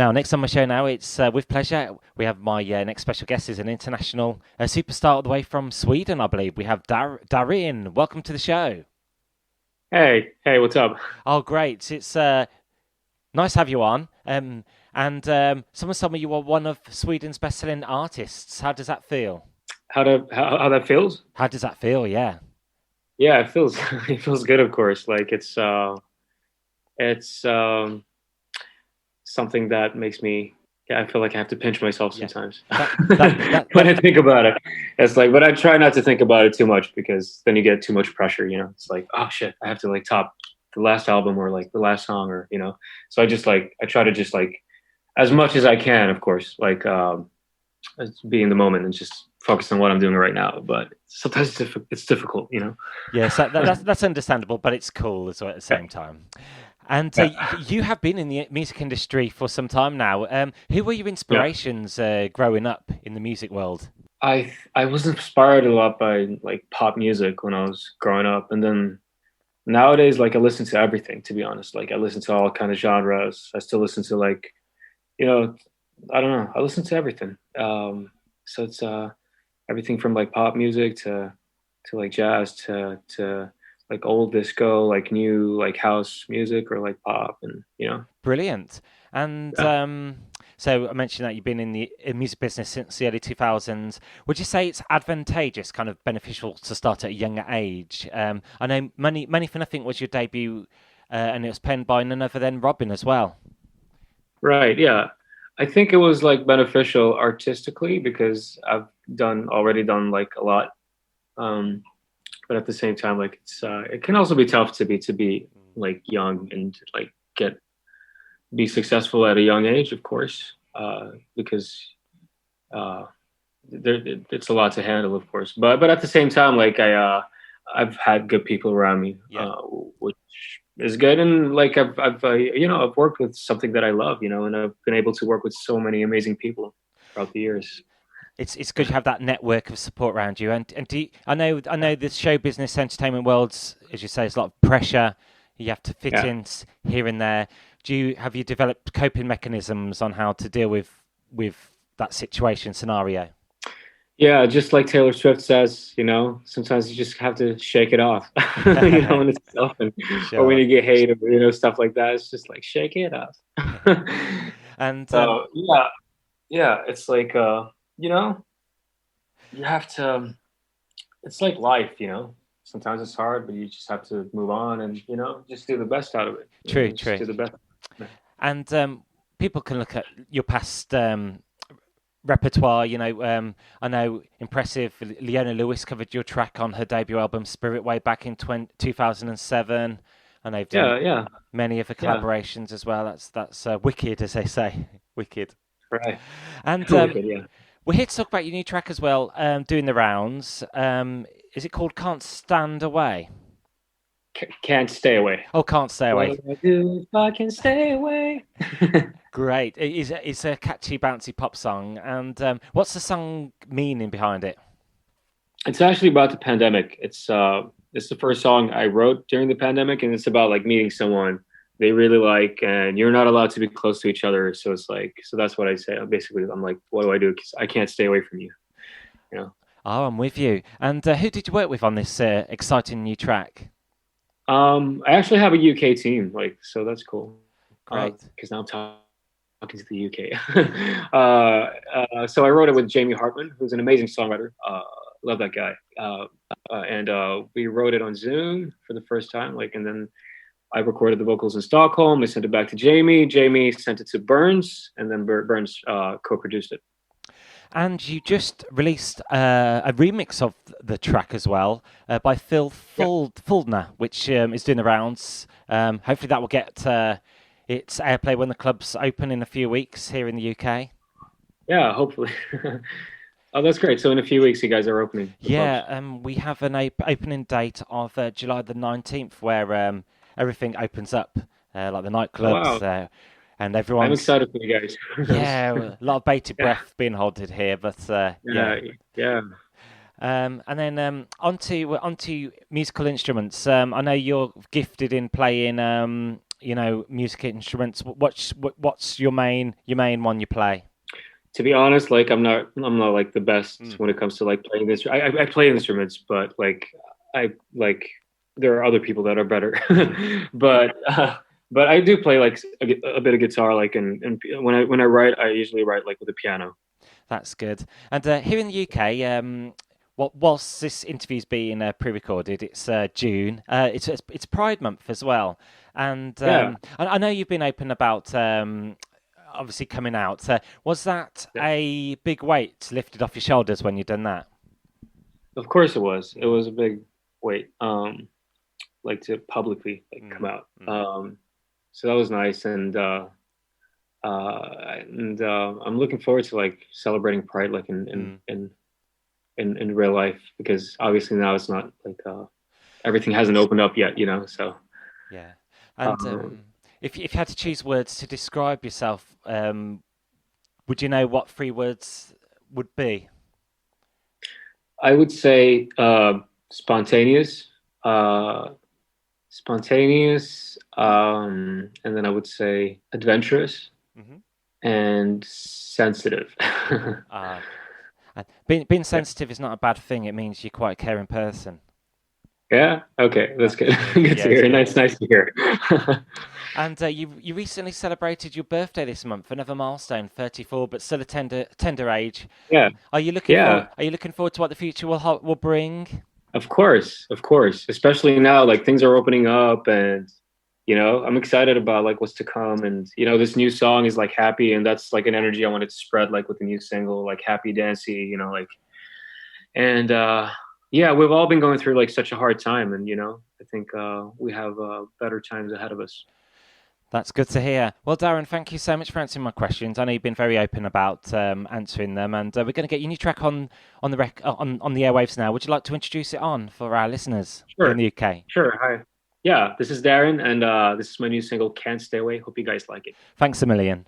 Now, next on my show now, it's with pleasure. We have my next special guest is an international superstar all the way from Sweden, I believe. We have Darin. Welcome to the show. Hey, what's up? Oh, great. It's nice to have you on. And someone told me you are one of Sweden's best-selling artists. How does that feel? How that feels? How does that feel? Yeah. Yeah, it feels it feels good, of course. Like it's something that makes me. Yeah, I feel like I have to pinch myself Yeah. sometimes That that that when that I think about it. It's like, but I try not to think about it too much because then you get too much pressure. It's like, oh shit, I have to like top the last album or like the last song or. So I try to just like as much as I can, of course, like be in the moment and just focus on what I'm doing right now. But sometimes it's difficult. Yes, that's understandable, but it's cool as well at the Yeah. same time. And Yeah. you have been in the music industry for some time now. Who were your Yeah. inspirations growing up in the music world? I was inspired a lot by like pop music when I was growing up, and then nowadays like I listen to everything. To be honest, like I listen to all kind of genres. I still listen to like you know I don't know. I listen to everything. So it's everything from like pop music to like jazz to like old disco, like new like house music or like pop, and Brilliant. And yeah. so I mentioned that you've been in the music business since the early 2000s. Would you say it's advantageous, kind of beneficial to start at a younger age? I know Money for Nothing was your debut, and it was penned by none other than Robin as well. Right, yeah. I think it was like beneficial artistically because I've done already done like a lot. Um, but at the same time, like it can also be tough to be like young and like get be successful at a young age, of course, because uh, it's a lot to handle, of course. But at the same time, like I've had good people around me, Yeah. which is good. And like I've worked with something that I love, and I've been able to work with so many amazing people throughout the years. It's good to have that network of support around you. And I know this show business entertainment worlds, as you say, there's a lot of pressure. You have to fit Yeah. in here and there. Have you developed coping mechanisms on how to deal with that situation scenario? Yeah, just like Taylor Swift says, sometimes you just have to shake it off, when it's tough or when Sure. you get hate or stuff like that. It's just like shake it off. And So yeah, yeah, it's like you know, you have to. It's like life. Sometimes it's hard, but you just have to move on and just do the best out of it. true, Just true. do the best. And people can look at your past repertoire. I know impressive. Leona Lewis covered your track on her debut album Spirit way back in 2007. And they've done Yeah, yeah, many other yeah. collaborations as well. That's wicked, as they say, wicked. Right. And Wicked. Yeah. we're here to talk about your new track as well, doing the rounds. Is it called "Can't Stand Away"? Can't stay away. Oh, "Can't Stay What Away." do I do if I can stay away? Great. It's a catchy, bouncy pop song. And what's the song meaning behind it? It's actually about the pandemic. It's the first song I wrote during the pandemic, and it's about like meeting someone they really like, and you're not allowed to be close to each other. So it's like, so that's what I say. Basically, I'm like, what do I do? 'Cause I can't stay away from you. You know. Oh, I'm with you. And who did you work with on this exciting new track? I actually have a UK team, like, so that's cool. Great. Because now I'm talking to the UK. So I wrote it with Jamie Hartman, who's an amazing songwriter. Love that guy. And we wrote it on Zoom for the first time, like, and then I recorded the vocals in Stockholm. I sent it back to Jamie. Jamie sent it to Burns, and then Burns co-produced it. And you just released a remix of the track as well by Phil Yeah, Fuldner, which is doing the rounds. Hopefully, that will get its airplay when the clubs open in a few weeks here in the UK. yeah. Hopefully. Oh, that's great. So in a few weeks, you guys are opening the Yeah, clubs. we have an opening date of July the 19th where everything opens up, like the Oh, nightclubs, wow. and I'm everyone's, excited for you guys. yeah, a lot of bated Yeah, breath being halted here, but yeah. yeah, yeah. And then onto musical instruments. I know you're gifted in playing music instruments? What's your main one you play? To be honest, like I'm not like the best Mm. when it comes to like playing this. I play instruments, but like I like there are other people that are better. but but I do play like a bit of guitar. Like and when I write, I usually write like with a piano. That's good. And here in the UK, whilst this interview's being pre-recorded, it's June. It's Pride Month as well, and Yeah, I know you've been open about obviously coming out. Was that yeah. a big weight lifted off your shoulders when you done that? Of course it was. It was a big weight. Like to publicly like come Mm, out. mm, So that was nice, and I'm looking forward to like celebrating Pride like mm. in real life because obviously now it's not like everything hasn't opened up yet, you know. So Yeah. And um, if you had to choose words to describe yourself, would you know what three words would be? I would say spontaneous, uh, spontaneous, and then I would say adventurous Hmm. and sensitive. Uh, being Yeah. sensitive is not a bad thing. It means you're quite a caring person. Yeah. Okay. That's good. That's good. Good Yeah, to it's hear. good. Nice to hear. And you recently celebrated your birthday this month, another milestone, 34, but still a tender age. Yeah. Are you looking for Yeah. Are you looking forward to what the future will bring? Of course. Of course. Especially now, like things are opening up, and I'm excited about like what's to come. And this new song is like happy, and that's like an energy I wanted to spread, like with the new single, like happy dancy. Like and yeah, we've all been going through like such a hard time, and I think we have better times ahead of us. That's good to hear. Well, Darren, thank you so much for answering my questions. I know you've been very open about answering them, and we're going to get your new track on the airwaves now. Would you like to introduce it on for our listeners here in Sure. the UK? Sure. Hi. Yeah, this is Darin, and this is my new single, Can't Stay Away. Hope you guys like it. Thanks a million.